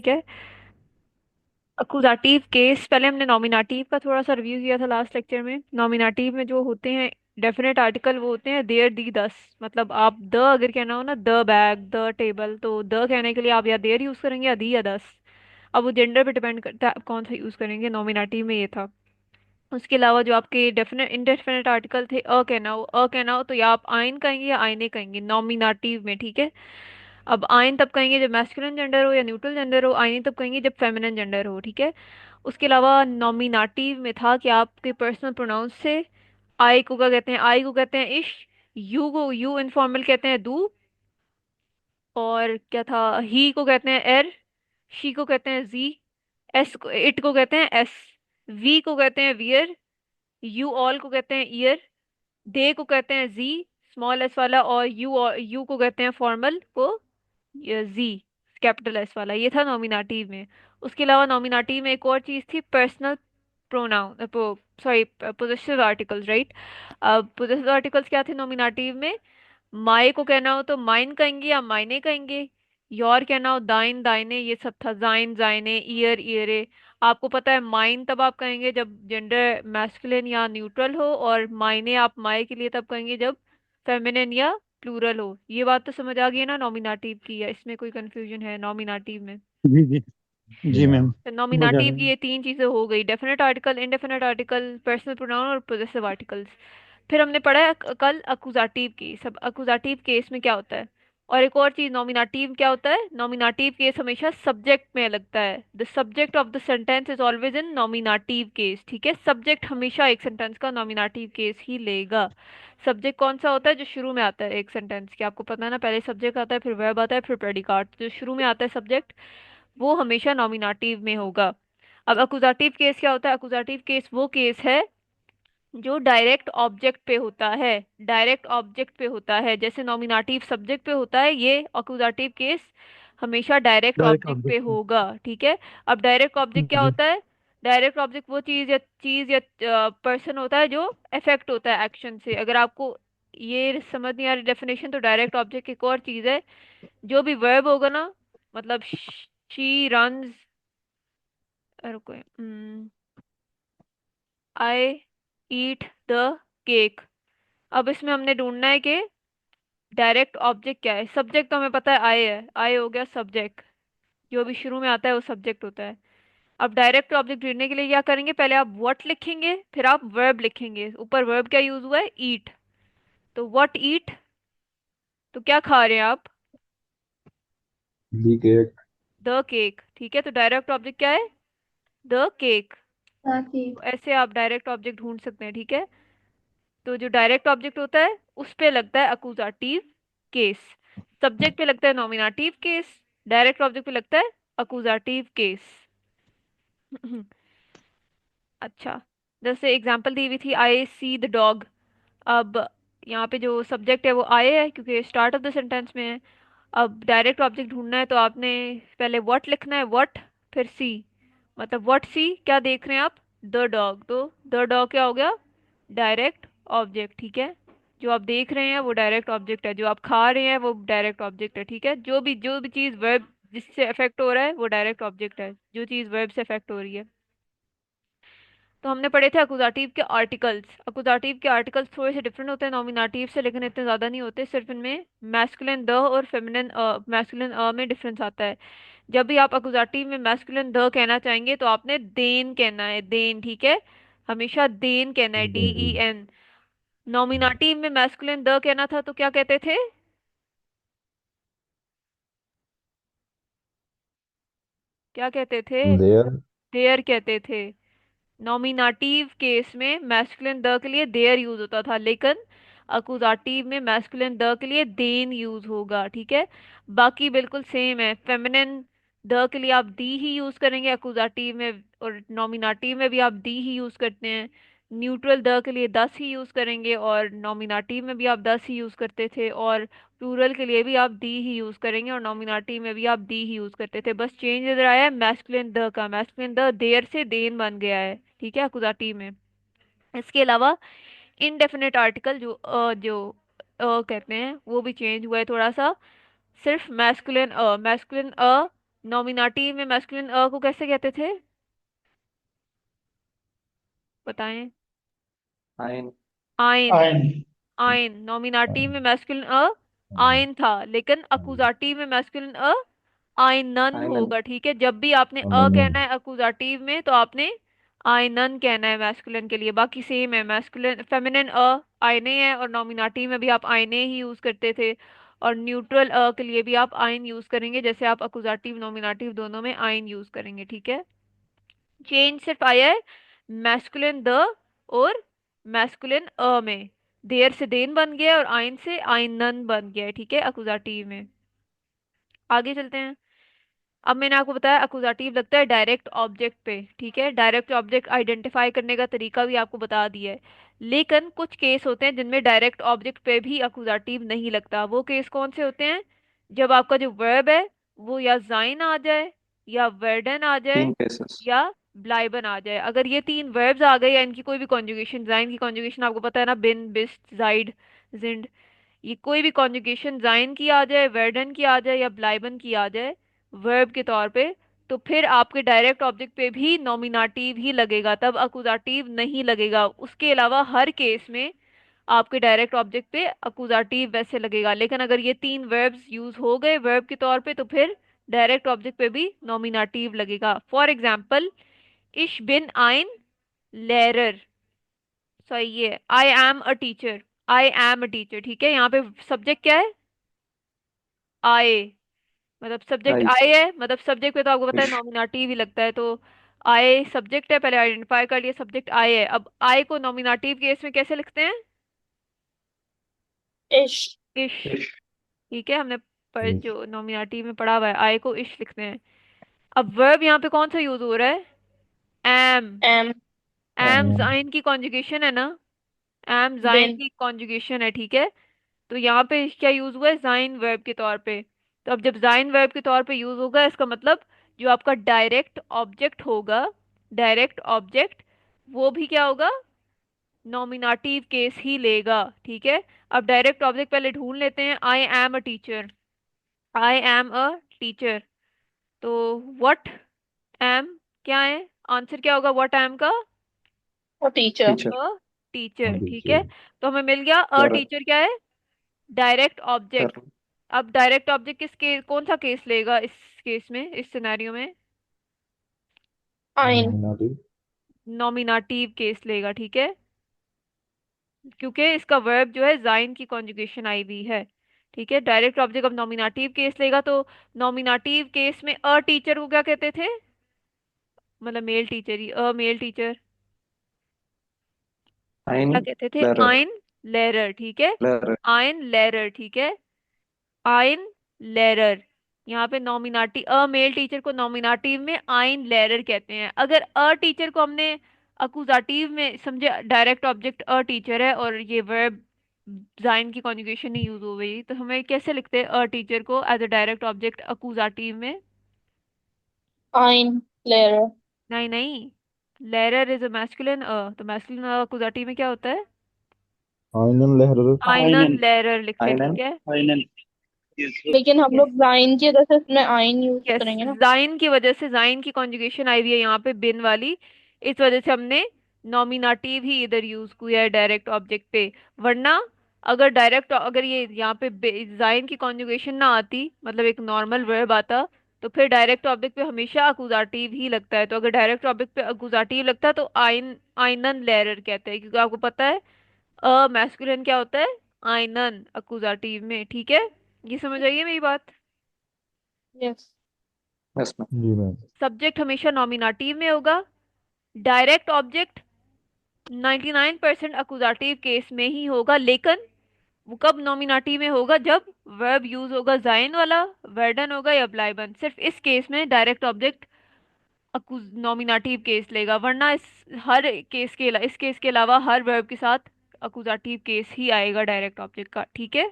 है। अकुजाटिव केस, पहले हमने नॉमिनाटिव का थोड़ा सा रिव्यू किया था लास्ट लेक्चर में। नॉमिनाटिव में जो होते हैं डेफिनेट आर्टिकल, वो होते हैं देयर, दी, दस। मतलब आप द अगर कहना हो ना, द बैग, द टेबल, तो द कहने के लिए आप या देयर यूज करेंगे या दी या दस। अब वो जेंडर पे डिपेंड करता है आप कौन सा यूज करेंगे। नॉमिनाटिव में ये था। उसके अलावा जो आपके डेफिनेट इनडेफिनेट आर्टिकल थे, अ कहना हो तो या आप आइन कहेंगे या आइने कहेंगे नॉमिनाटिव में, ठीक है। अब आइन तब कहेंगे जब मैस्कुलिन जेंडर हो या न्यूट्रल जेंडर हो, आइने तब कहेंगे जब फेमिनिन जेंडर हो, ठीक है। उसके अलावा नॉमिनाटिव में था कि आपके पर्सनल प्रोनाउंस से आई को क्या कहते हैं, आई को कहते हैं इश, यू को यू इनफॉर्मल कहते हैं दू, और क्या था, ही को कहते हैं एर, शी को कहते हैं जी, एस को, इट को कहते हैं एस, वी को कहते हैं वियर, यू ऑल को कहते हैं ईयर, दे को कहते हैं जी, स्मॉल एस वाला, और यू को कहते हैं फॉर्मल को, जी, कैपिटल एस वाला। ये था नॉमिनाटिव में। उसके अलावा नॉमिनाटिव में एक और चीज थी, personal pronoun, sorry, possessive articles, right. अब पोजेसिव आर्टिकल्स क्या थे नॉमिनाटिव में? माए को कहना हो तो माइन कहेंगे या मायने कहेंगे। योर कहना हो दाइन, दाइने, ये सब था, जाइन, जाइने, ईयर, ईयरे। आपको पता है माइन तब आप कहेंगे जब जेंडर मैस्कुलिन या न्यूट्रल हो, और मायने आप माए के लिए तब कहेंगे जब फेमिनिन या प्लूरल हो। ये बात तो समझ आ गई है ना नॉमिनाटिव की, है इसमें कोई कंफ्यूजन है नॉमिनाटिव में? जी जी। जी या मैम। तो समझ आ नॉमिनाटिव की गया। ये तीन चीजें हो गई, definite article, indefinite article, personal pronoun और पोजेसिव आर्टिकल्स। फिर हमने पढ़ा है कल अकुजाटिव की, सब अकुजाटिव केस में क्या होता है। और एक और चीज, नॉमिनाटिव क्या होता है? नॉमिनाटिव केस हमेशा सब्जेक्ट में लगता है, the subject of the sentence is always in nominative case, ठीक है। सब्जेक्ट हमेशा एक सेंटेंस का नॉमिनाटिव केस ही लेगा। सब्जेक्ट कौन सा होता है? जो शुरू में आता है एक सेंटेंस के, आपको पता है ना, पहले सब्जेक्ट आता है, फिर वर्ब आता है, फिर प्रेडिकाट। जो शुरू में आता है सब्जेक्ट, वो हमेशा नॉमिनाटिव में होगा। अब अकुजाटिव केस क्या होता है? अकुजाटिव केस वो केस है जो डायरेक्ट ऑब्जेक्ट पे होता है, डायरेक्ट ऑब्जेक्ट पे होता है। जैसे नॉमिनाटिव सब्जेक्ट पे होता है, ये अकुजाटिव केस हमेशा डायरेक्ट डायरेक्ट ऑब्जेक्ट पे ऑब्जेक्ट। होगा, ठीक है। अब डायरेक्ट ऑब्जेक्ट क्या जी। होता है? डायरेक्ट ऑब्जेक्ट वो चीज या पर्सन होता है जो अफेक्ट होता है एक्शन से। अगर आपको ये समझ नहीं आ रही डेफिनेशन, तो डायरेक्ट ऑब्जेक्ट एक और चीज है, जो भी वर्ब होगा ना, मतलब शी रन्स, रुको, आई ईट द केक। अब इसमें हमने ढूंढना है कि डायरेक्ट ऑब्जेक्ट क्या है। सब्जेक्ट तो हमें पता है आई है, आई हो गया सब्जेक्ट, जो भी शुरू में आता है वो सब्जेक्ट होता है। अब डायरेक्ट ऑब्जेक्ट ढूंढने के लिए क्या करेंगे? पहले आप व्हाट लिखेंगे, फिर आप वर्ब लिखेंगे। ऊपर वर्ब क्या यूज हुआ है? ईट। तो व्हाट ईट, तो क्या खा रहे हैं आप? दी केक। द केक, ठीक है। तो डायरेक्ट ऑब्जेक्ट क्या है? The cake. ताकि ऐसे आप डायरेक्ट ऑब्जेक्ट ढूंढ सकते हैं, ठीक है। तो जो डायरेक्ट ऑब्जेक्ट होता है उस पे लगता है अकुजाटिव केस, सब्जेक्ट पे लगता है नॉमिनाटिव केस, डायरेक्ट ऑब्जेक्ट पे लगता है अकुजाटिव केस। अच्छा, जैसे एग्जांपल दी हुई थी, आई सी द डॉग। अब यहाँ पे जो सब्जेक्ट है वो आई है, क्योंकि स्टार्ट ऑफ द सेंटेंस में है। अब डायरेक्ट ऑब्जेक्ट ढूंढना है तो आपने पहले व्हाट लिखना है, व्हाट, फिर सी, मतलब व्हाट सी, क्या देख रहे हैं आप? The dog. तो द डॉग क्या हो गया? डायरेक्ट ऑब्जेक्ट, ठीक है। जो आप देख रहे हैं वो डायरेक्ट ऑब्जेक्ट है, जो आप खा रहे हैं वो डायरेक्ट ऑब्जेक्ट है, ठीक है। जो भी चीज वर्ब जिससे अफेक्ट हो रहा है वो डायरेक्ट ऑब्जेक्ट है, जो चीज वर्ब से अफेक्ट हो रही है। तो हमने पढ़े थे अकुजाटिव के आर्टिकल्स। अकुजाटिव के आर्टिकल्स थोड़े से डिफरेंट होते हैं नॉमिनाटिव से, लेकिन इतने ज्यादा नहीं होते। सिर्फ इनमें मैस्कुलिन द और फेमिनिन मैस्कुलिन में डिफरेंस आता है। जब भी आप अकुजाटिव में मैस्कुलिन द कहना चाहेंगे तो आपने देन कहना है, देन, ठीक है। हमेशा देन कहना है, डी ई एन। नॉमिनाटिव में मैस्कुलिन द कहना था तो क्या कहते थे? क्या कहते थे? देयर। देयर कहते थे। नॉमिनाटिव केस में मैस्कुलिन द के लिए देयर यूज होता था, लेकिन अकुजाटिव में मैस्कुलिन द के लिए देन यूज होगा, ठीक है। बाकी बिल्कुल सेम है। फेमिनिन द के लिए आप दी ही यूज करेंगे अकुजाटिव में, और नॉमिनाटिव में भी आप दी ही यूज करते हैं। न्यूट्रल द के लिए दस ही यूज करेंगे, और नॉमिनाटिव में भी आप दस ही यूज करते थे। और प्लूरल के लिए भी आप दी ही यूज करेंगे, और नॉमिनाटिव में भी आप दी ही यूज करते थे। बस चेंज इधर आया है मैस्कुलिन द का, मैस्कुलिन द देयर से देन बन गया है, ठीक है, अकुजाटिव में। इसके अलावा इनडेफिनेट आर्टिकल जो कहते हैं, वो भी चेंज हुआ है थोड़ा सा। सिर्फ मैस्कुलिन अ नॉमिनेटिव में मैस्कुलिन अ को कैसे कहते थे, बताएं। Ion. Ion. Ion. Ion nominative में मैस्कुलिन अ आयन था, लेकिन अकुजाटिव में मैस्कुलिन अ आयनन आयनन। होगा। ठीक है, जब भी आपने अ कहना है अकुजाटिव में तो आपने आयनन कहना है मैस्कुलिन के लिए। बाकी सेम है, मैस्कुलिन फेमिनिन अ आयने है, और नॉमिनेटिव में भी आप आयने ही यूज करते थे। और न्यूट्रल अ के लिए भी आप आयन यूज करेंगे, जैसे आप अकुजाटिव नॉमिनेटिव दोनों में आयन यूज करेंगे। ठीक है, चेंज सिर्फ आया है मैस्कुलिन द और मैस्कुलिन अ में। देर से देन बन गया है और आयन से आयनन बन गया है। ठीक है, अकुजाटिव में। आगे चलते हैं। अब मैंने आपको बताया अकुजाटिव लगता है डायरेक्ट ऑब्जेक्ट पे। ठीक है, डायरेक्ट ऑब्जेक्ट आइडेंटिफाई करने का तरीका भी आपको बता दिया है। लेकिन कुछ केस होते हैं जिनमें डायरेक्ट ऑब्जेक्ट पे भी अकुजाटिव नहीं लगता। वो केस कौन से होते हैं? जब आपका जो वर्ब है वो या जाइन आ जाए, या वर्डन आ जाए, तीन केसेस। या ब्लाइबन आ जाए। अगर ये तीन वर्ब्स आ गए या इनकी कोई भी कॉन्जुगेशन, जाइन की कॉन्जुगेशन आपको पता है ना, बिन, बिस्ट, जाइड, जिंड, ये कोई भी कॉन्जुगेशन जाइन की आ जाए, वर्डन की आ जाए, या ब्लाइबन की आ जाए वर्ब के तौर पे, तो फिर आपके डायरेक्ट ऑब्जेक्ट पे भी नॉमिनेटिव ही लगेगा, तब अकुजाटिव नहीं लगेगा। उसके अलावा हर केस में आपके डायरेक्ट ऑब्जेक्ट पे अकुजाटिव वैसे लगेगा। लेकिन अगर ये तीन वर्ब्स यूज हो गए वर्ब के तौर पे तो फिर डायरेक्ट ऑब्जेक्ट पे भी नॉमिनेटिव लगेगा। फॉर एग्जाम्पल, इश बिन आइन लेरर। सही है, I am a teacher. I am a teacher. ठीक है, यहाँ पे सब्जेक्ट क्या है? आए। मतलब सब्जेक्ट आई। आए है, मतलब सब्जेक्ट पे तो आपको पता है इश। नॉमिनेटिव ही लगता है। तो आए सब्जेक्ट है, पहले आइडेंटिफाई कर लिया सब्जेक्ट आए है। अब आए को नॉमिनेटिव केस में कैसे लिखते हैं? इश। इश। इश। ठीक है, हमने जो नॉमिनेटिव में पढ़ा हुआ है आए को इश लिखते हैं। अब वर्ब यहाँ पे कौन सा यूज हो रहा है? एम। एम। एम जाइन की कॉन्जुगेशन है ना, एम जाइन बिन। की कॉन्जुगेशन है। ठीक है, तो यहाँ पे क्या यूज हुआ है? जाइन वर्ब के तौर पे। तो अब जब जाइन वर्ब के तौर पे यूज होगा, इसका मतलब जो आपका डायरेक्ट ऑब्जेक्ट होगा, डायरेक्ट ऑब्जेक्ट, वो भी क्या होगा? नॉमिनेटिव केस ही लेगा। ठीक है, अब डायरेक्ट ऑब्जेक्ट पहले ढूंढ लेते हैं। I am a teacher. I am a teacher. तो व्हाट एम क्या है? आंसर क्या होगा व्हाट एम का? और टीचर। टीचर। A teacher. ठीक है, तो हमें मिल गया अ कर। टीचर क्या है? Direct object. कर। अब डायरेक्ट ऑब्जेक्ट किस केस, कौन सा केस लेगा इस केस में, इस सिनेरियो में? आइन। नॉमिनेटिव केस लेगा। ठीक है, क्योंकि इसका वर्ब जो है जाइन की कॉन्जुगेशन आई हुई है। ठीक है, डायरेक्ट ऑब्जेक्ट अब नॉमिनेटिव केस लेगा, तो नॉमिनेटिव केस में अ टीचर को क्या कहते थे? मतलब मेल टीचर ही, अ मेल टीचर आइन। क्या कहते थे? लेरर। आइन लेरर। ठीक है, लेरर। आइन लेरर। ठीक है, आइन लेरर। यहाँ पे नॉमिनेटिव अ मेल टीचर को नॉमिनेटिव में आइन लेरर कहते हैं। अगर अ टीचर को हमने अकुजाटिव में समझे, डायरेक्ट ऑब्जेक्ट अ टीचर है और ये वर्ब जाइन की कॉन्जुगेशन नहीं यूज हो गई, तो हमें कैसे लिखते हैं अ टीचर को एज अ डायरेक्ट ऑब्जेक्ट अकुजाटिव में? आइन लेयर। नहीं नहीं, लेरर इज अ मैस्कुलिन अ, तो मैस्कुलिन अ अकुजाटिव में क्या होता है? आइनन लहर। आइनन आइनन। लेरर लिखते हैं। ठीक आइनन। है, आइनन। लेकिन हम यस लोग लाइन की वजह से इसमें आइन यूज यस, करेंगे ना। जाइन की वजह से, जाइन की कॉन्जुगेशन आई हुई है यहाँ पे बिन वाली, इस वजह से हमने नॉमिनेटिव ही इधर यूज किया है डायरेक्ट ऑब्जेक्ट पे। वरना अगर डायरेक्ट, अगर ये यहाँ पे जाइन की कॉन्जुगेशन ना आती, मतलब एक नॉर्मल वर्ब आता, तो फिर डायरेक्ट ऑब्जेक्ट पे हमेशा अकुजाटिव ही लगता है। तो अगर डायरेक्ट ऑब्जेक्ट पे अकुजाटिव लगता है तो आइन आइनन लेरर कहते हैं, क्योंकि आपको पता है अ मैस्कुलिन क्या होता है? आइनन अकुजाटिव में। ठीक है, ये समझ आइए मेरी बात। यस। Yes ma'am. जी मैम। सब्जेक्ट हमेशा नॉमिनेटिव में होगा, डायरेक्ट ऑब्जेक्ट 99% अकुजाटिव केस में ही होगा। लेकिन वो कब नॉमिनेटिव में होगा? जब वर्ब यूज होगा जाइन वाला, वर्डन होगा या ब्लाइबन, सिर्फ इस केस में डायरेक्ट ऑब्जेक्ट नॉमिनेटिव केस लेगा। वरना इस हर केस के इस केस के अलावा हर वर्ब के साथ अकुजाटिव केस ही आएगा डायरेक्ट ऑब्जेक्ट का। ठीक है,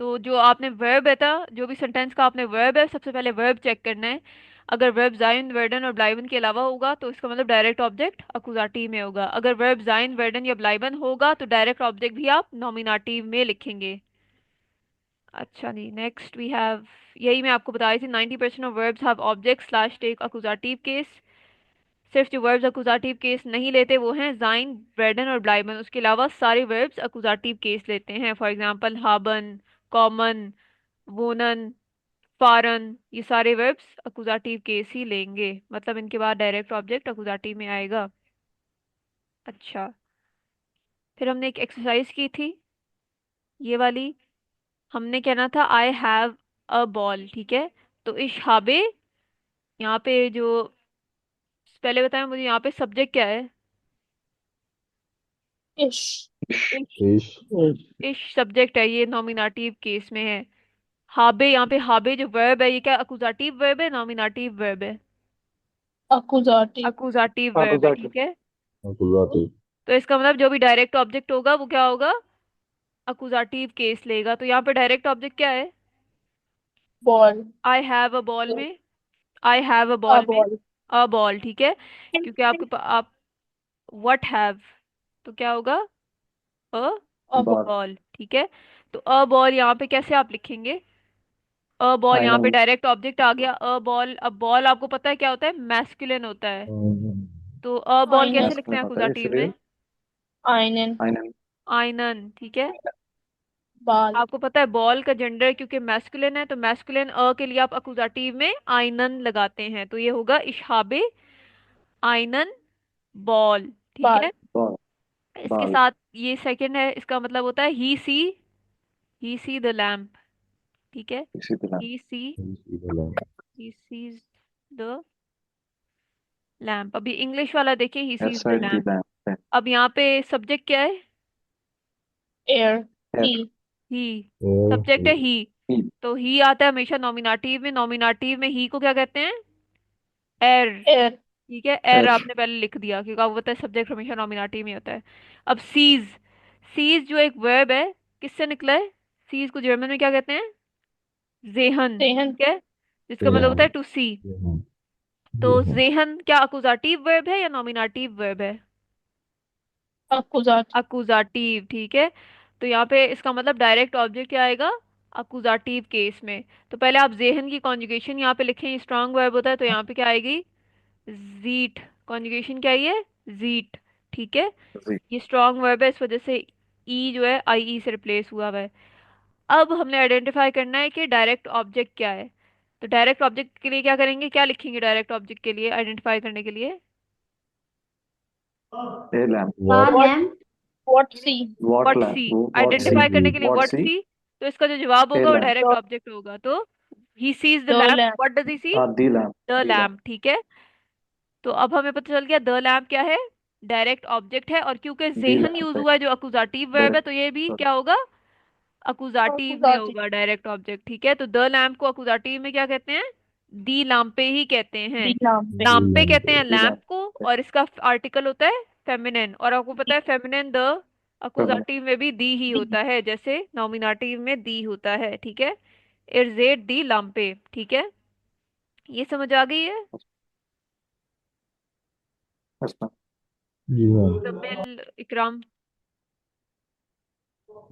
तो जो आपने वर्ब है था, जो भी सेंटेंस का आपने वर्ब है, सबसे पहले वर्ब चेक करना है। अगर वर्ब जाइन वर्डन और ब्लाइबन के अलावा होगा तो इसका मतलब डायरेक्ट ऑब्जेक्ट अकुजाटिव में होगा। अगर वर्ब जाइन वर्डन या ब्लाइबन होगा तो डायरेक्ट ऑब्जेक्ट भी आप नॉमिनेटिव में लिखेंगे। अच्छा नहीं, नेक्स्ट वी हैव, यही मैं आपको बता रही थी, 90% of verbs have object slash take accusative case. सिर्फ जो वर्ब्स अकुजाटिव केस नहीं लेते वो हैं जाइन, ब्रेडन और ब्लाइबन। उसके अलावा सारे वर्ब्स अकुजाटिव केस लेते हैं। फॉर एग्जांपल हाबन, कॉमन, वोनन, फॉरन, ये सारे वर्ब्स अकुजाटिव केस ही लेंगे, मतलब इनके बाद डायरेक्ट ऑब्जेक्ट अकुजाटिव में आएगा। अच्छा, फिर हमने एक एक्सरसाइज की थी, ये वाली। हमने कहना था आई हैव अ बॉल, ठीक है। तो इश हाबे, यहाँ पे जो, पहले बताएं मुझे यहाँ पे सब्जेक्ट क्या है। Ish. इश, इश। इश सब्जेक्ट है, ये नॉमिनेटिव केस में है। हाबे, यहाँ पे हाबे जो वर्ब है ये क्या अकुजाटिव वर्ब है, नॉमिनेटिव वर्ब है। Accusative. अकुजाटिव वर्ब है, अकुजाटिव। ठीक है। अकुजाटिव। तो इसका मतलब जो भी डायरेक्ट ऑब्जेक्ट होगा वो क्या होगा, अकुजाटिव केस लेगा। तो यहाँ पे डायरेक्ट ऑब्जेक्ट क्या है, Ball. I have a ball में, I have a A ball में ball. अ बॉल, ठीक है। क्योंकि आप व्हाट हैव, तो क्या होगा, a A ball. Ball. Ball, ठीक है। तो अ बॉल यहाँ पे कैसे आप लिखेंगे, अ बॉल यहाँ पे आइनन। डायरेक्ट ऑब्जेक्ट आ गया अ बॉल। अब बॉल आपको पता है क्या होता है, मैस्कुलिन होता है। तो अ बॉल कैसे Einen. लिखते मैस्कुलिन हैं होता है अकुजाटिव इसलिए में, Einen. आइनन। आइनन, ठीक है। Ball. आपको पता है बॉल का जेंडर क्योंकि मैस्कुलिन है, तो मैस्कुलिन अ के लिए आप अकुजाटिव में आइनन लगाते हैं, तो ये होगा इशहाबे आइनन बॉल, ठीक Ball. है। बॉल। इसके बॉल। साथ ये सेकंड है, इसका मतलब होता है ही सी द लैम्प, ठीक है। इसी तरह। ही सी, ही सीज द लैम्प। अभी इंग्लिश वाला देखिए, ही sees the side the lamp. Lamp. अब यहाँ पे सब्जेक्ट क्या है, Air. है। He. ही, सब्जेक्ट है ही। तो ही आता है हमेशा नॉमिनेटिव में, नॉमिनेटिव में ही को क्या कहते हैं, एर, Air. ठीक है। एर एश। आपने पहले लिख दिया क्योंकि आपको पता है सब्जेक्ट हमेशा नॉमिनेटिव में होता है। अब सीज, सीज जो एक वर्ब है, किससे निकला है, सीज को जर्मन में क्या कहते हैं, जेहन, Sehen. ठीक है, जिसका मतलब होता है टू सी। तो जेहन क्या अकुजाटिव वर्ब है या नॉमिनेटिव वर्ब है, Accusative. अकुजाटिव, ठीक है। तो यहाँ पे इसका मतलब डायरेक्ट ऑब्जेक्ट क्या आएगा, अकुजाटिव केस में। तो पहले आप जेहन की कॉन्जुगेशन यहाँ पे लिखें, स्ट्रांग वर्ब होता है तो यहाँ पे क्या आएगी, जीट, कॉन्जुगेशन क्या है ये, जीट, ठीक है। जी। ये स्ट्रांग वर्ब है, इस वजह से ई जो है आई ई से रिप्लेस हुआ हुआ है। अब हमने आइडेंटिफाई करना है कि डायरेक्ट ऑब्जेक्ट क्या है। तो डायरेक्ट ऑब्जेक्ट के लिए क्या करेंगे, क्या लिखेंगे डायरेक्ट ऑब्जेक्ट के लिए आइडेंटिफाई करने के लिए, a lamp. What? What see? What what lamp, see, वो व्हाट सी। आइडेंटिफाई करने के लिए व्हाट व्हाट सी। सी। तो इसका जो जवाब ए होगा वो लैम्प। डायरेक्ट The, ऑब्जेक्ट होगा। तो he sees the the lamp, lamp. What does he see, हाँ the lamp. The the lamp. Lamp, ठीक है। तो अब हमें पता चल गया द लैम्प क्या है, डायरेक्ट ऑब्जेक्ट है। और क्योंकि दी जेहन यूज लैम्प है हुआ है जो अकुजाटिव वर्ब है, तो ये भी डायरेक्ट। क्या होगा, अकुजाटिव में Accusative. होगा डायरेक्ट ऑब्जेक्ट, ठीक है। तो द लैम्प को अकुजाटिव में क्या कहते हैं, दी लाम्पे ही कहते हैं। The lamp. लाम्पे कहते हैं दी लैम्प को, लैम्प। और इसका आर्टिकल होता है फेमिनिन। और आपको पता है फेमिनिन द अकुजाटिव में भी दी ही The. होता है, जैसे नॉमिनेटिव में दी होता है, ठीक है। इर्जेड दी लाम्पे, ठीक है। ये समझ आ गई है। इसमें। जी मैम। मुकम्मिल इकराम,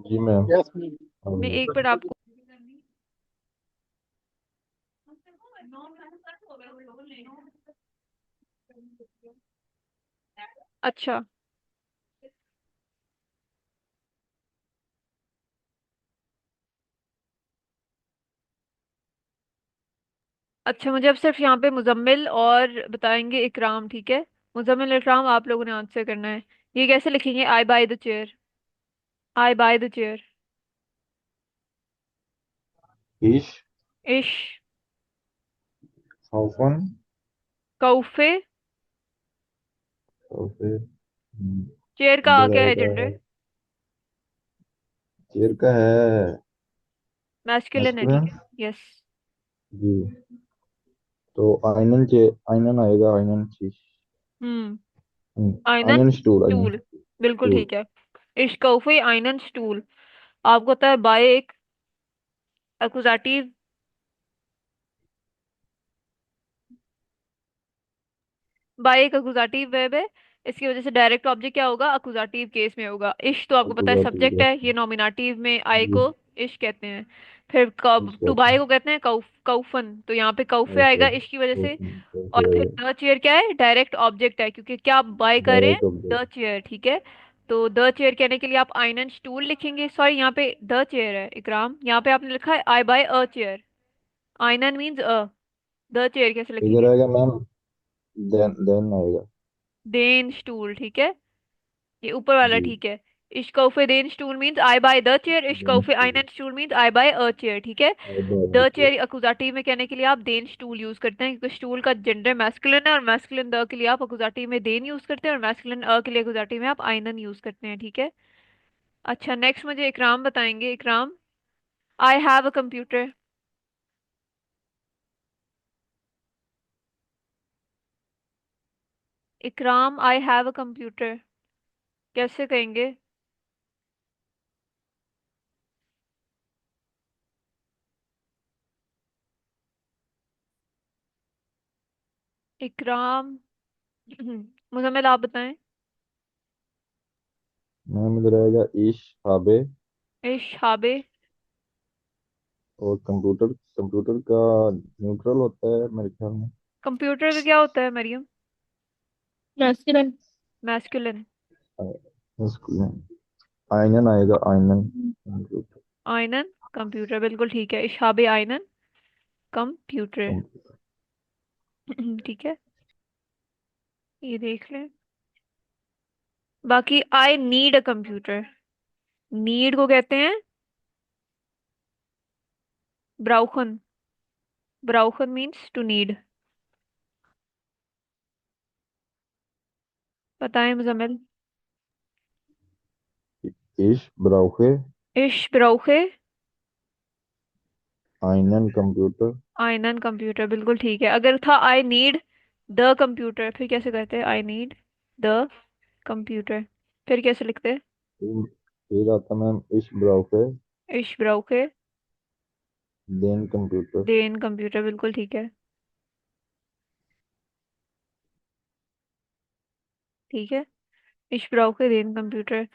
जी मैम। मैं एक बार आपको, अच्छा, अच्छा मुझे अब सिर्फ यहाँ पे मुजम्मिल और बताएंगे इकराम, ठीक है। मुजम्मिल इकराम आप लोगों ने आंसर करना है। ये कैसे लिखेंगे, I buy the chair, I buy the chair, इश। इश, हाउफन। कौफे, और फिर चेयर का इधर क्या है आएगा। जेंडर, शेर का है मैस्कुलिन है, ठीक मैस्कुलिन। है, यस। जी। तो आइनन आएगा, आइनन चीज। हम्म, आइनन आइनन स्टूल, आइनन स्टूल, बिल्कुल स्टूल। ठीक है। इश कौफे आइनन स्टूल। आपको पता है बाय एक अकुजाटिव, बाय एक अकुजाटिव वर्ब है, इसकी वजह से डायरेक्ट ऑब्जेक्ट क्या होगा, अकुजाटिव केस में होगा। इश तो आपको पता है अकुजाटिव सब्जेक्ट है। है, ये नॉमिनेटिव में आई जी। को इश कहते हैं। फिर कब इसको दुबई को कहते हैं कौफन, तो यहाँ पे कौफे आएगा इश्क की वजह से। और फिर द चेयर क्या है, डायरेक्ट ऑब्जेक्ट है, क्योंकि क्या आप बाय कर रहे हैं, डायरेक्ट ऑब्जेक्ट। द चेयर, ठीक है। तो द चेयर कहने के लिए आप आइनन स्टूल लिखेंगे, सॉरी यहाँ पे द चेयर है इकराम, यहाँ पे आपने लिखा है आई बाय अ चेयर, आइनन मीन्स द चेयर कैसे इधर लिखेंगे, आएगा मैम, देन आएगा। देन स्टूल, ठीक है, ये ऊपर वाला जी। ठीक है। इश्कौफे देन स्टूल means I buy the chair, देन इश्कौफे आइनन स्टूल means I buy a chair, ठीक है। द चेयर अकुजाटिव में कहने के लिए आप देन स्टूल यूज करते हैं, क्योंकि स्टूल का जेंडर मैस्कुलिन है, और मैस्कुलिन द के लिए आप अकुजाटिव में देन यूज करते हैं, और मैस्कुलिन अ के लिए अकुजाटिव में आप आइनन यूज करते हैं, ठीक है। अच्छा नेक्स्ट मुझे इकराम बताएंगे, इकराम, आई have a computer. Ikram I have a computer कैसे कहेंगे? इकराम मुजम्मिल आप बताएं। मैम इधर आएगा ईश हाबे। इश हाबे, और कंप्यूटर, कंप्यूटर का न्यूट्रल होता है मेरे ख्याल में। कंप्यूटर का क्या होता है मरियम? masculine. मैस्कुलिन। इसको आइनन आएगा, आइनन कंप्यूटर। आइनन कंप्यूटर, बिल्कुल ठीक है, इशाबे आइनन कंप्यूटर। ठीक है, ये देख लें। बाकी I need a computer, need को कहते हैं ब्राउखन, ब्राउखन मीन्स टू नीड। बताएं मुजम्मिल। ईश ब्राउखे इश ब्राउखे आइनन कंप्यूटर। आइनन कंप्यूटर, बिल्कुल ठीक है। अगर था आई नीड द कंप्यूटर, फिर कैसे कहते हैं? आई नीड द कंप्यूटर, फिर कैसे लिखते हैं? फिर आता मैम ईश ब्राउखे इश ब्राउखे देन कंप्यूटर। देन कंप्यूटर, बिल्कुल ठीक है, ठीक है, इश ब्राउखे देन computer.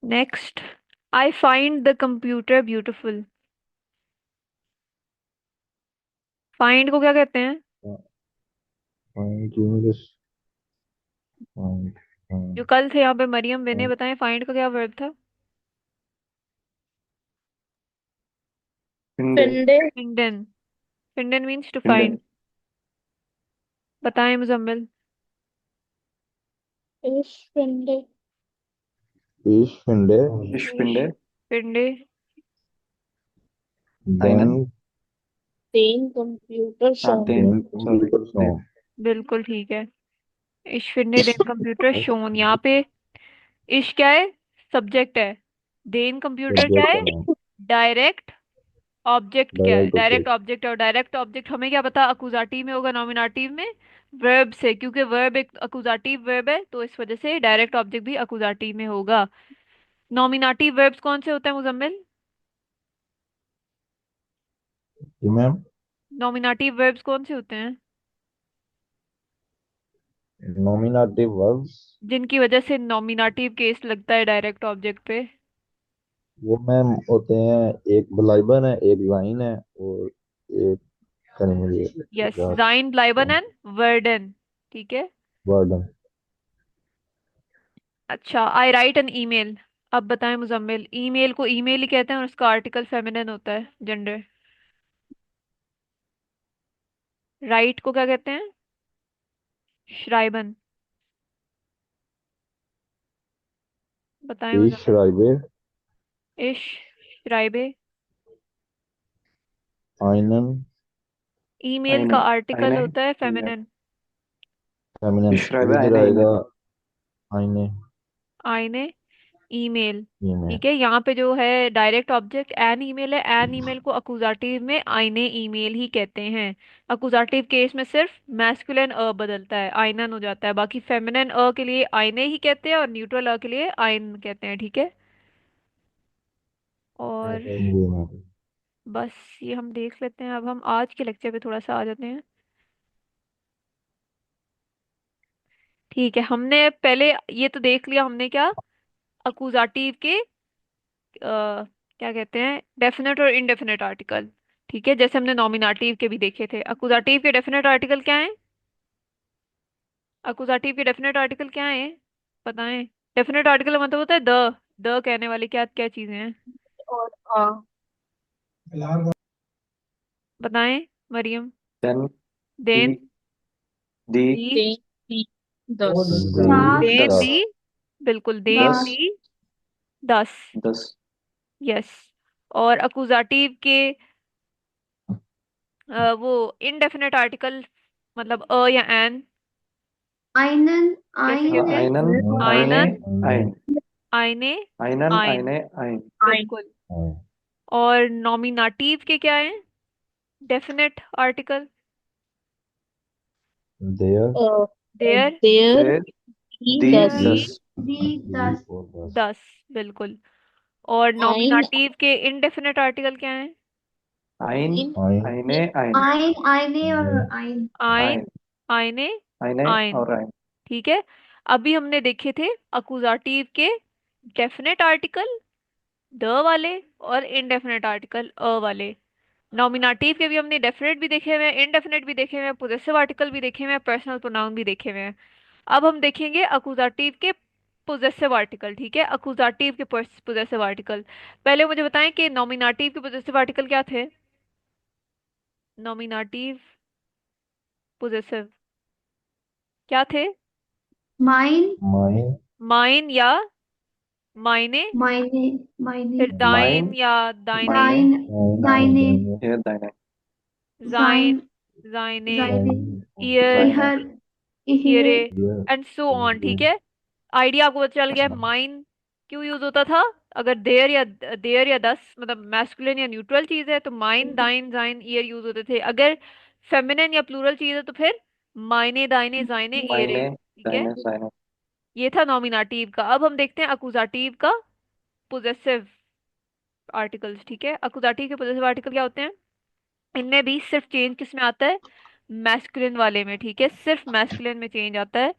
Next, I find the computer beautiful. Find को क्या कहते हैं? फाइंड इंग्लिश, फाइंड, जो कल थे यहाँ पे मरियम विनय, बताएं फाइंड का क्या वर्ब था? फिंडे। Finde. फिंडन, फिंडन मीन्स टू फिंडन। फाइंड। बताएं मुजम्मिल। Ich finde. ईश फिंडे इश इश फिंडे। फिंडे देन आइनन। Den Computer हाँ schon. देन, देन सॉरी कंप्यूटर देन। सॉन्ग। बिल्कुल ठीक है, इश फिंडे देन कंप्यूटर शोन, यहाँ पे इश क्या है, सब्जेक्ट है, देन कंप्यूटर क्या सब्जेक्ट है, है, डायरेक्ट ऑब्जेक्ट, क्या है, डायरेक्ट डायरेक्ट ऑब्जेक्ट। ऑब्जेक्ट, और डायरेक्ट ऑब्जेक्ट हमें क्या पता अकुजाटिव में होगा, नॉमिनेटिव में वर्ब से, क्योंकि वर्ब एक अकुजाटिव वर्ब है, तो इस वजह से डायरेक्ट ऑब्जेक्ट भी अकुजाटिव में होगा। नॉमिनेटिव वर्ब्स कौन से होते हैं मुजम्मिल? जी मैम। नॉमिनेटिव वर्ब्स कौन से होते हैं नॉमिनेटिव वर्ब्स, जिनकी वजह से नॉमिनेटिव केस लगता है डायरेक्ट ऑब्जेक्ट पे? वो मैम होते हैं, एक ब्लाइबन है, एक लाइन है, और एक करें मुझे यस, याद, जाइन ब्लाइबन एंड वर्डन, ठीक है। वर्डन। अच्छा, आई राइट एन ईमेल, अब बताएं मुजम्मिल, ईमेल को ईमेल ही कहते हैं और उसका आर्टिकल फेमिनिन होता है, जेंडर। राइट को क्या कहते हैं? श्राइबन। बताएं ich मुजम्मिल। schreibe इश श्राइबे, einen ईमेल का आइनन। आर्टिकल आइने। होता है ईमेल। फेमिनिन। feminine, इश फिर राइबे इधर आइने ईमेल। आएगा eine आईने ईमेल, email। ठीक है। यहाँ पे जो है डायरेक्ट ऑब्जेक्ट एन ईमेल है, एन ईमेल को अकुजाटिव में आईने ईमेल ही कहते हैं। अकुजाटिव केस में सिर्फ मैस्कुलिन अ बदलता है, आइनन हो जाता है, बाकी फेमिनिन अ के लिए आईने ही कहते हैं, और न्यूट्रल अ के लिए आइन कहते हैं, ठीक है। और जी मैम। बस ये हम देख लेते हैं, अब हम आज के लेक्चर पे थोड़ा सा आ जाते हैं। ठीक है, हमने पहले ये तो देख लिया हमने क्या, अकुजाटिव के क्या कहते हैं, डेफिनेट और इनडेफिनेट आर्टिकल। ठीक है, जैसे हमने नॉमिनेटिव के भी देखे थे। अकुजाटिव के डेफिनेट आर्टिकल क्या है? अकुजाटिव के डेफिनेट आर्टिकल क्या है, बताएं। डेफिनेट आर्टिकल का मतलब होता है द कहने वाली क्या क्या चीजें हैं, और बताएं मरियम। then देन, the the दी, देन दी 10 देन दस दी, बिल्कुल देन दस दी 10। दस यस। और अकुजाटिव के वो इनडेफिनेट आर्टिकल, मतलब या एन, Einen, कैसे कहते हैं? einen eine आइनन, ein आईने, einen आइन, eine ein आइन बिल्कुल। और नॉमिनाटिव के क्या है डेफिनेट आर्टिकल? देयर देयर, देयर der ही die 10 दी, das die, das, और बस 10, बिल्कुल। और आइन नॉमिनाटिव के इनडेफिनेट आर्टिकल क्या है? ein इन आइन eine ein eine oder ein. आइन, ein आइने, eine आइन। और ein ठीक है। अभी हमने देखे थे अकुजाटिव के डेफिनेट आर्टिकल द वाले और इनडेफिनेट आर्टिकल अ वाले। नॉमिनेटिव के भी हमने डेफिनेट भी देखे हुए हैं, इनडेफिनेट भी देखे हुए हैं, पोजेसिव आर्टिकल भी देखे हुए हैं, पर्सनल प्रोनाउन भी देखे हुए हैं। अब हम देखेंगे अकुजाटिव के पोजेसिव आर्टिकल। ठीक है, अकुजाटिव के पोजेसिव आर्टिकल। पहले मुझे बताएं कि नॉमिनेटिव के पोजेसिव आर्टिकल क्या थे। नॉमिनेटिव पोजेसिव क्या थे? Mein, माइन माइन या मायने, फिर meine, दाइन mein या दाइने, meine deine, hier deine जाइन, sein, जाइने, seine, year, seine ihre, ईयरे, ihre, and so on. ठीक है, आइडिया आपको पता चल गया। माइन क्यों यूज होता था? अगर देयर या दस मतलब मैस्कुलिन या न्यूट्रल चीज है तो माइन, दाइन, जाइन, ईयर यूज होते थे। अगर फेमिनिन या प्लूरल चीज है तो फिर मायने, दाइने, जाइने, ईयरे। meine ठीक है, deine seine ये था नॉमिनेटिव का। अब हम देखते हैं अकुजाटिव का पोजेसिव आर्टिकल्स। ठीक है, अकुजाटिव के पोजेसिव आर्टिकल क्या होते हैं? इनमें भी सिर्फ चेंज किस में आता है? मैस्कुलिन वाले में। ठीक है, सिर्फ मैस्कुलिन में चेंज आता है।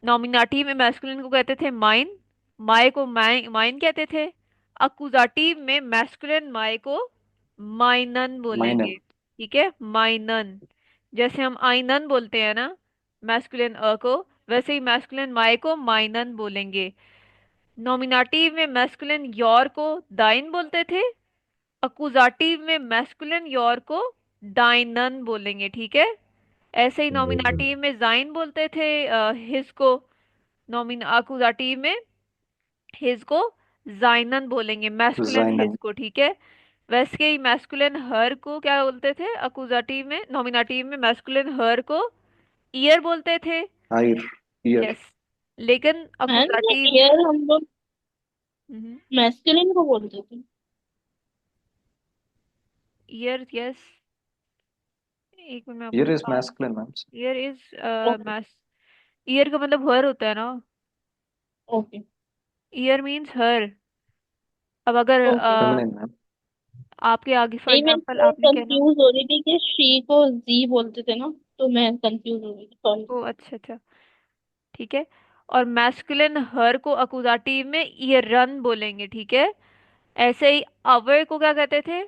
नॉमिनेटिव में मैस्कुलिन को कहते थे माइन, माय को माइन कहते थे। अकुजाटिव में मैस्कुलिन माय को माइनन बोलेंगे। meinen ठीक है, माइनन। जैसे हम आइनन बोलते हैं ना मैस्कुलिन को, वैसे ही मैस्कुलिन माय को माइनन बोलेंगे। नॉमिनेटिव में मैस्कुलिन योर को दाइन बोलते थे, अकुजाटिव में मैस्कुलिन योर को डाइनन बोलेंगे। ठीक है, ऐसे ही नॉमिनेटिव में जाइन बोलते थे हिज को, अकुजाटिव में हिज को जाइनन बोलेंगे, मैस्कुलिन हिज seinen को। ठीक है, वैसे ही मैस्कुलिन हर को क्या बोलते थे अकुजाटिव में, नॉमिनेटिव में मैस्कुलिन हर को ईयर बोलते थे। ihr ihr यस, लेकिन मैन अकुजाटिव, ईयर हम लोग मैस्कुलिन को बोलते थे ईयर, यस, एक मिनट में आपको here is बता। masculine ma'am ईयर इज ओके मैस, ईयर का मतलब हर होता है ना। ओके ईयर मीन्स हर। अब अगर ओके feminine ma'am आपके आगे फॉर नहीं मैं एग्जांपल तो आपने कहना। कंफ्यूज हो रही थी कि शी को जी बोलते थे ना तो मैं कंफ्यूज हो गई सॉरी ओ अच्छा अच्छा, ठीक है। और मैस्कुलिन हर को अकुजाटिव में ईयरन बोलेंगे। ठीक है, ऐसे ही अवर को क्या कहते थे?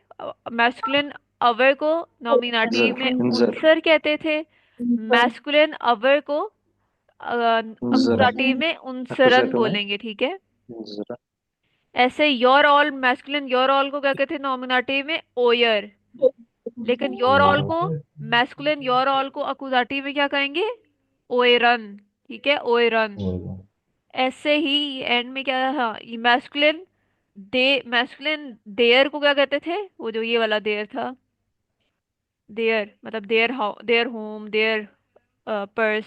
मैस्कुलिन अवर को unser नॉमिनेटिव में unser उनसर कहते थे, मैस्कुलिन अवर को unser अकुजाटिव में उनसरन accusative में बोलेंगे। ठीक है, unser ऐसे your all, masculine your all को क्या कहते हैं नॉमिनेटिव में? ओयर। लेकिन योर ऑल को, मैस्कुलिन योर ऑल को अकुजाटिव में क्या कहेंगे? ओएरन। ठीक है, ओएरन। ऐसे ही एंड में क्या था, ये मैस्कुलिन मैस्कुलिन देयर को क्या कहते थे? वो जो ये वाला देयर था, देयर मतलब देयर होम, देयर पर्स,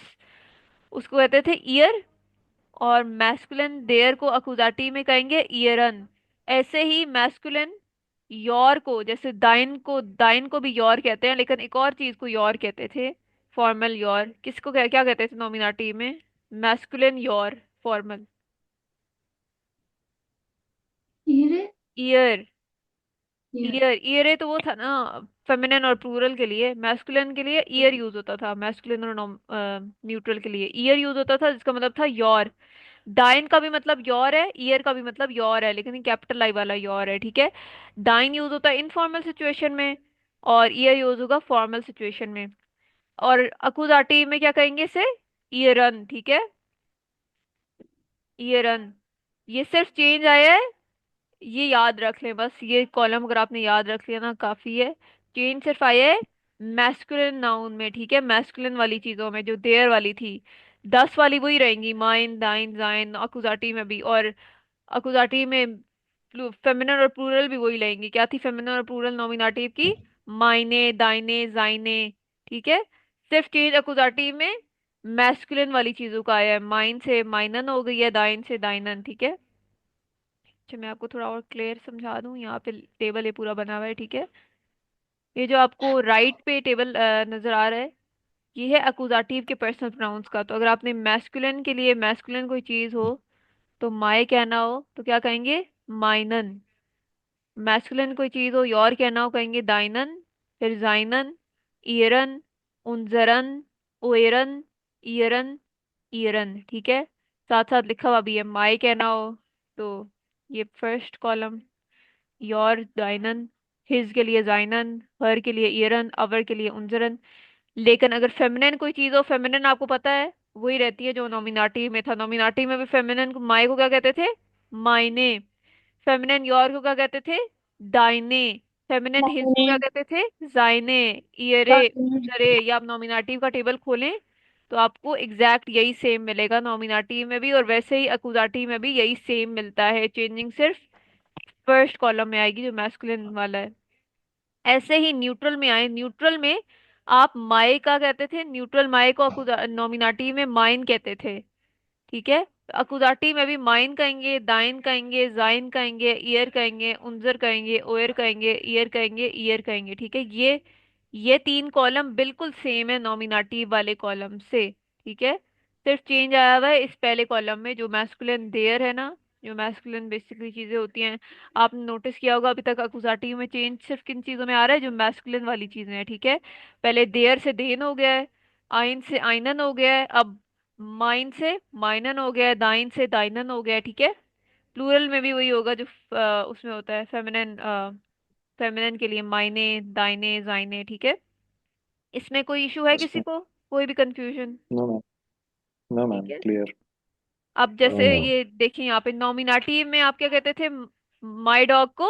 उसको कहते थे ईयर। और मैस्कुलिन देयर को अकुजाटिव में कहेंगे ईयरन। ऐसे ही मैस्कुलिन योर को, जैसे दाइन को भी योर कहते हैं, लेकिन एक और चीज को योर कहते थे, फॉर्मल योर। किसको क्या कहते थे नॉमिनेटिव में? Masculine your, formal. ihre, year, ihre. Year तो वो था ना फेमिनिन और प्लूरल के लिए। मैस्कुलिन के लिए ईयर यूज होता था, मैस्कुलिन और न्यूट्रल के लिए ईयर यूज होता था, जिसका मतलब था योर। डाइन का भी मतलब योर है, ईयर का भी मतलब योर है, लेकिन कैपिटल आई वाला योर है, ठीक है। डाइन यूज होता है इनफॉर्मल सिचुएशन में, और ईयर यूज होगा फॉर्मल सिचुएशन में। और अकुजाटिव में क्या कहेंगे इसे? ईयरन, ठीक है। ईयरन, ये सिर्फ चेंज आया है, ये याद रख लें बस, ये कॉलम अगर आपने याद रख लिया ना काफी है। चेंज सिर्फ आया है मैस्कुलिन नाउन में, ठीक है, मैस्कुलिन वाली चीजों में जो देयर वाली थी, 10 वाली वही रहेंगी, माइन दाइन जाइन अकुजाटी में भी। और अकुजाटी में फेमिनन और प्लूरल भी वही लेंगी। क्या थी फेमिनन और प्लूरल नॉमिनेटिव की? माइने दाइने जाइने, ठीक है। सिर्फ चेंज अकुजाटी में मैस्कुलिन वाली चीजों का आया है, माइन से माइनन हो गई है, दाइन से दाइनन, ठीक है। अच्छा मैं आपको थोड़ा और क्लियर समझा दूं, यहाँ पे टेबल ये पूरा बना हुआ है, ठीक है। ये जो आपको राइट पे टेबल नजर आ रहा है, ये है अकुजाटिव के पर्सनल प्रोनाउंस का। तो अगर आपने मैस्कुलिन के लिए मैस्कुलिन कोई चीज हो तो माय कहना हो तो क्या कहेंगे? माइनन। मैस्कुलिन कोई चीज हो योर कहना हो कहेंगे दाइनन, फिर जाइनन, ईयरन, उनजरन, ओएरन, ईयरन, ईयरन, ठीक है। साथ साथ लिखा हुआ भी है, माय कहना हो तो ये फर्स्ट कॉलम योर दाइनन, हिज के लिए जाइनन, हर के लिए ईयरन, अवर के लिए उनजरन। लेकिन अगर फेमिनिन कोई चीज हो, फेमिनिन आपको पता है वही रहती है जो नॉमिनाटिव में था। नॉमिनाटिव में भी फेमिनिन को माय को क्या कहते थे? मायने। फेमिनिन योर को क्या कहते थे? दाइने। फेमिनिन हिज को मायने क्या कहते थे? जाइने। ईयरे, दाहिने। उजरे। या आप नॉमिनाटिव का टेबल खोलें तो आपको एग्जैक्ट यही सेम मिलेगा नॉमिनाटिव में भी, और वैसे ही अकुजाटिव में भी यही सेम मिलता है, चेंजिंग सिर्फ फर्स्ट कॉलम में आएगी जो मैस्कुलिन वाला है। ऐसे ही न्यूट्रल में आए, न्यूट्रल में आप माए का कहते थे, न्यूट्रल माए को नॉमिनाटिव में माइन कहते थे, ठीक है। अकुजाटी में भी माइन कहेंगे, दाइन कहेंगे, जाइन कहेंगे, ईयर कहेंगे, उनजर कहेंगे, ओयर कहेंगे, ईयर कहेंगे, ईयर कहेंगे, ठीक है। ये तीन कॉलम बिल्कुल सेम है नॉमिनेटिव वाले कॉलम से, ठीक है। सिर्फ चेंज आया हुआ है इस पहले कॉलम में, जो मैस्कुलिन देयर है ना, जो मैस्कुलिन बेसिकली चीजें होती हैं। आपने नोटिस किया होगा अभी तक अकुजाटिव में चेंज सिर्फ किन चीजों में आ रहा है? जो मैस्कुलिन वाली चीजें हैं, ठीक है। पहले देयर से देन हो गया है, आइन से आइनन हो गया है, अब माइन से माइनन हो गया है, दाइन से दाइनन हो गया है, ठीक है। प्लूरल में भी वही होगा जो उसमें होता है फेमिनिन, फेमिनिन के लिए माइने दाइने जाइने, ठीक है। इसमें कोई इशू है किसी उसमें को? कोई भी कंफ्यूजन? नो मैम, नो ठीक मैम, है। क्लियर। अब जैसे ये देखिए यहाँ पे नॉमिनेटिव में आप क्या कहते थे? माई डॉग को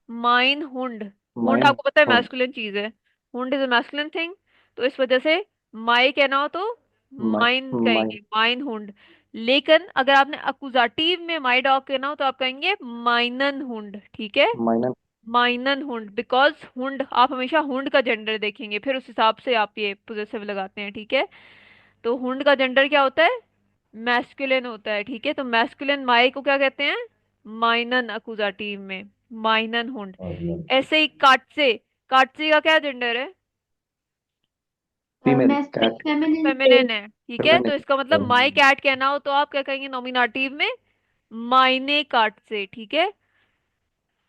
माइन हुंड। हुंड माइन आपको पता है हुंड, मैस्कुलिन चीज है, Hund is a masculine thing. तो इस वजह से माई कहना हो तो माइन माइन, कहेंगे, माइन हुंड। लेकिन अगर आपने अकुजाटिव में माई डॉग कहना हो तो आप कहेंगे माइनन हुंड, ठीक है। माइनन। माइनन हुंड, बिकॉज हुंड आप हमेशा हुंड का जेंडर देखेंगे, फिर उस हिसाब से आप ये पोजेसिव लगाते हैं, ठीक है। तो हुंड का जेंडर क्या होता है? मैस्कुलिन होता है, ठीक है। तो मैस्कुलिन माई को क्या कहते हैं? माइनन अकुजाटिव में, माइनन हुंड। ऐसे ही काटसे, काटसे का क्या जेंडर है? Female masculine cat, feminine feminine है, ठीक है। फेमिनिन। तो इसका मतलब माई कैट कहना हो तो आप क्या कहेंगे नॉमिनेटिव में? मायने काटसे, ठीक है।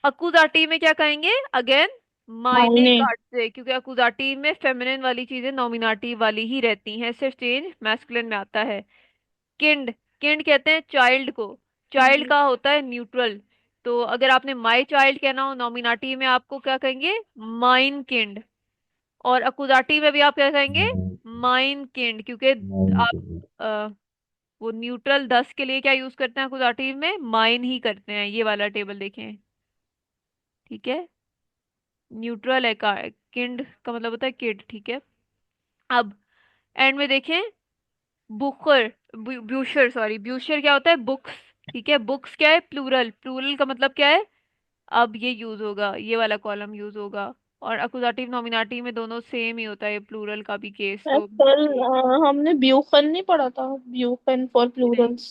अकुजाटिव में क्या कहेंगे अगेन? मायने मायने काटसे, क्योंकि अकुजाटिव में फेमिनिन वाली चीजें नॉमिनेटिव वाली ही रहती हैं, सिर्फ चेंज मैस्कुलिन में आता है। किंड, किंड कहते हैं चाइल्ड को, चाइल्ड का होता है न्यूट्रल। तो अगर आपने माई चाइल्ड कहना हो नॉमिनेटिव में आपको क्या कहेंगे? Mine kind. और अकुजाटिव में भी आप क्या कहेंगे? माइन किंड, क्योंकि आप वो न्यूट्रल 10 के लिए क्या यूज करते हैं अकुजाटिव में? माइन ही करते हैं। ये वाला टेबल देखें, ठीक है। न्यूट्रल है का, किंड का मतलब होता है किड, ठीक है। अब एंड में देखें, बुकर, ब्यूशर, सॉरी ब्यूशर क्या होता है? बुक्स, ठीक है। बुक्स क्या है? प्लूरल, प्लूरल का मतलब क्या है? अब ये यूज होगा, ये वाला कॉलम यूज होगा। और अकुजाटिव नॉमिनेटिव में दोनों सेम ही होता है, प्लूरल का भी केस तो कल हमने ब्यूफन नहीं पढ़ा था, ब्यूफन फॉर नहीं, प्लूरल्स।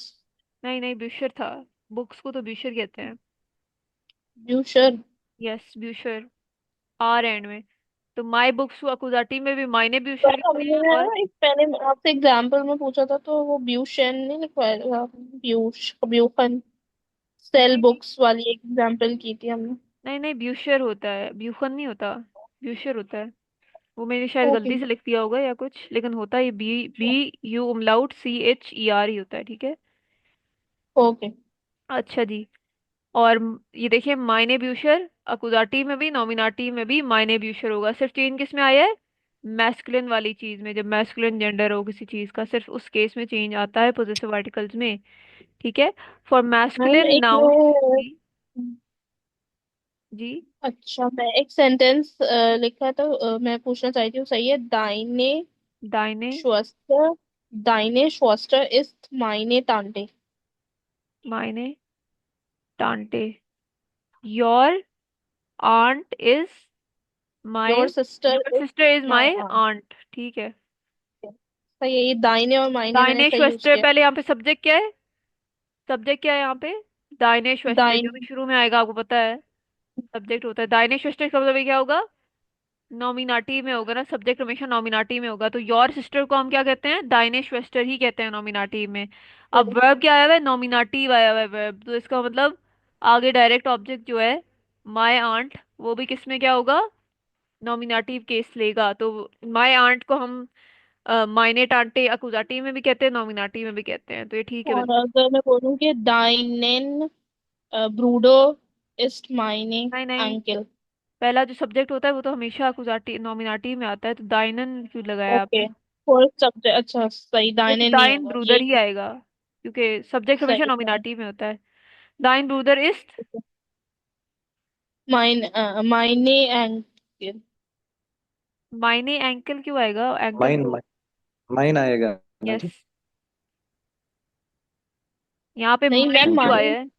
नहीं नहीं ब्यूशर था। बुक्स को तो ब्यूशर कहते हैं। ब्यूशर। यस ब्यूशर, आर एंड में। तो माई बुक्स अकुजाटिव में भी मायने ब्यूशर पर कहते हमने हैं। ना और एक मैंने आपसे एग्जाम्पल में पूछा था तो वो ब्यूशन नहीं लिखवाया था, ब्यूफन सेल नहीं नहीं बुक्स वाली एक एग्जाम्पल की थी हमने। नहीं नहीं ब्यूशर होता है, ब्यूफन नहीं होता, ब्यूशर होता है। वो मैंने शायद ओके। गलती से लिख दिया होगा या कुछ, लेकिन होता है ये B, B U umlaut C H E R ही होता है, ठीक है। ओके। अच्छा जी। और ये देखिए मायने ब्यूशर, अकुजाटिव में भी नॉमिनाटिव में भी मायने ब्यूशर होगा, सिर्फ चेंज किस में आया है, मैस्कुलिन वाली चीज में, जब मैस्कुलिन जेंडर हो किसी चीज का सिर्फ उस केस में चेंज आता है पोजेसिव आर्टिकल्स में। ठीक है। फॉर मैम मैस्कुलिन एक नाउन्स मैं जी। जी। अच्छा, मैं एक सेंटेंस लिखा तो मैं पूछना चाहती हूँ, सही है? दाहिने दाहिने। श्वस्त्र, दाहिने श्वस्त्र ist meine Tante। मायने टांटे। Your aunt is my, your sister your is sister is my my aunt। Aunt. ठीक है। सही है, ये दाहिने और मायने मैंने दाहिने सही यूज श्वस्त्र, किया। पहले यहाँ पे सब्जेक्ट क्या है, सब्जेक्ट क्या है यहाँ पे, दाहिने श्वस्त्र, जो भी दाहिने। शुरू में आएगा आपको पता है सब्जेक्ट होता है। दाहिने श्वस्त्र का मतलब ये क्या होगा, नॉमिनाटिव में होगा ना, सब्जेक्ट हमेशा नॉमिनाटिव में होगा, तो योर सिस्टर को हम क्या कहते हैं, दाहिने श्वस्टर ही कहते हैं नॉमिनाटिव में। अब सही। वर्ब क्या आया हुआ है, नॉमिनाटिव आया हुआ है वर्ब, तो इसका मतलब आगे डायरेक्ट ऑब्जेक्ट जो है माय आंट, वो भी किस में क्या होगा, नॉमिनाटिव केस लेगा। तो माय आंट को हम मायने टांटे अकुजाटिव में भी कहते हैं, नॉमिनाटिव में भी कहते हैं, तो ये ठीक है और बच्चों। अगर मैं बोलूँ कि दाइनेन ब्रूडो ist meine नहीं नहीं, Enkel। पहला जो सब्जेक्ट होता है वो तो हमेशा अकुजाटिव नॉमिनाटिव में आता है, तो दाइनन क्यों लगाया ओके, आपने। फर्स्ट सब्जेक्ट, अच्छा सही, ये तो दाइनेन नहीं दाइन होगा ब्रूदर ये। ही आएगा, क्योंकि सब्जेक्ट हमेशा सही है। नॉमिनाटिव में होता है। दाइन ब्रूदर इज, मायने Enkel। मायने एंकल क्यों आएगा, एंकल माइन तो। माइन आएगा ना यस। जी। यहाँ पे नहीं मैम, माइन क्यों क्योंकि आया है,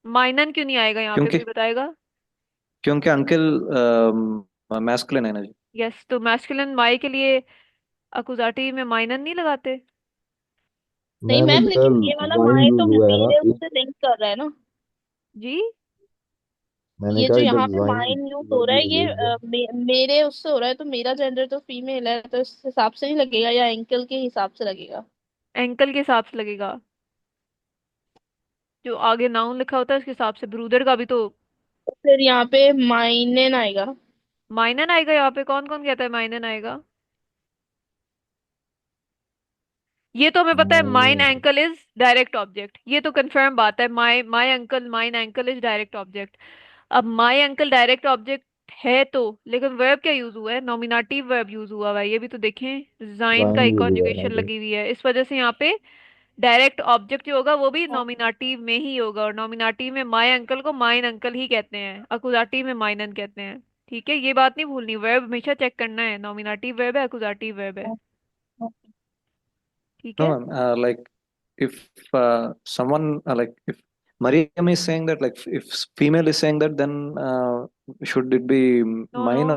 माइनन क्यों नहीं आएगा यहाँ पे, क्योंकि कोई बताएगा। क्योंकि अंकल मैस्कुलिन है ना जी। यस, तो मैस्कुलिन माई के लिए अकुजाटिव में माइनन नहीं लगाते। नहीं मैम मैम, इधर लेकिन ये वाला ज्वाइन माए तो यूज हुआ है ना मेरे उससे लिंक कर रहा है ना। जी। मैंने ये कहा जो इधर यहाँ पे ज्वाइन माइन यूज हो वर्ब रहा है, यूज ये हुई है। मेरे उससे हो रहा है, तो मेरा जेंडर तो फीमेल है, तो इस हिसाब से नहीं लगेगा, या एंकल के हिसाब से लगेगा? एंकल के हिसाब से लगेगा, जो आगे नाउन लिखा होता है उसके हिसाब से, ब्रूदर का भी तो तो फिर यहाँ पे माइनन आएगा। माइनन आएगा। यहाँ पे कौन कौन कहता है माइनन आएगा, ये तो हमें पता है, माइन माइन एंकल इज डायरेक्ट ऑब्जेक्ट, ये तो कंफर्म बात है, माई माई अंकल माइन एंकल इज डायरेक्ट ऑब्जेक्ट। अब माई अंकल डायरेक्ट ऑब्जेक्ट है तो, लेकिन वर्ब क्या यूज हुआ है, नॉमिनेटिव वर्ब यूज हुआ हुआ है, ये भी तो देखें, जाइन का ज्वाइन एक यूज हुआ है कॉन्जुगेशन ना इधर। लगी हुई है, इस वजह से यहाँ पे डायरेक्ट ऑब्जेक्ट जो होगा वो भी नॉमिनेटिव में ही होगा, और नॉमिनेटिव में माई अंकल को माइन अंकल ही कहते हैं, अकुजाटिव में माइनन कहते हैं। ठीक है, ये बात नहीं भूलनी, वर्ब हमेशा चेक करना है, नॉमिनेटिव वर्ब है अकुजाटिव वर्ब है। ठीक No, है। ma'am. Like if someone like if Mariam is saying that, like if female is saying that, then should it be no no, mine